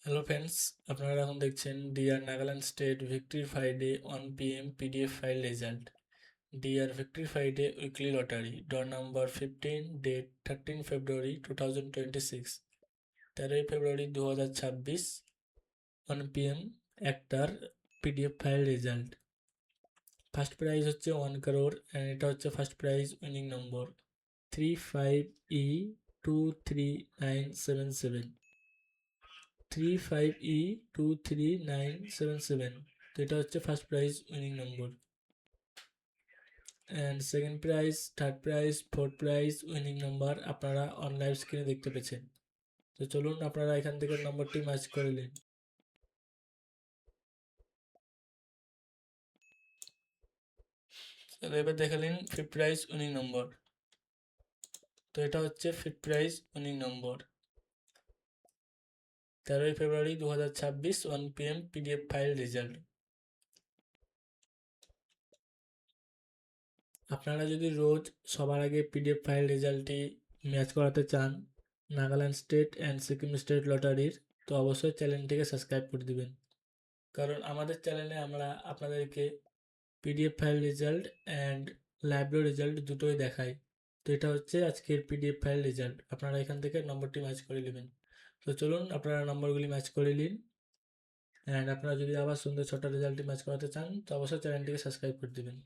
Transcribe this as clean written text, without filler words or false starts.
Hello friends, আপনারা এখন দেখছেন DR Nagaland state victory Friday 1 PM PDF file result. DR victory Friday weekly lottery draw number 15, date 13 February 2026, 13 February 2026, 1 PM একটার PDF file result. First prize হচ্ছে 1 crore and এটা হচ্ছে first prize winning নম্বর 35E23977, 35E23977। তো এটা হচ্ছে first prize winning number. And second prize, third prize, fourth prize winning number আপনারা online স্ক্রিনে দেখতে পেয়েছেন। তো চলুন আপনারা এখান থেকে নম্বরটি ম্যাচ করে নিন। এবার দেখে নিন ফিফথ প্রাইজ উইনিং নম্বর। তো এটা হচ্ছে ফিফথ প্রাইজ উইনিং নম্বর 13 February 2026, 1 PM PDF file result. আপনারা যদি রোজ সবার আগে পিডিএফ ফাইল রেজাল্টটি ম্যাচ করাতে চান Nagaland state and Sikkim state লটারির, তো অবশ্যই চ্যানেলটিকে সাবস্ক্রাইব করে দিবেন। কারণ আমাদের চ্যানেলে আমরা আপনাদেরকে PDF file result and library result দুটোই দেখাই। তো এটা হচ্ছে আজকের পিডিএফ ফাইল রেজাল্ট। আপনারা এখান থেকে নম্বরটি ম্যাচ করে নেবেন। তো চলুন আপনারা নম্বরগুলি ম্যাচ করে নিন। অ্যান্ড আপনারা যদি আবার সুন্দর ছোটো রেজাল্টটি ম্যাচ করাতে চান তো অবশ্যই চ্যানেলটিকে সাবস্ক্রাইব করে দেবেন।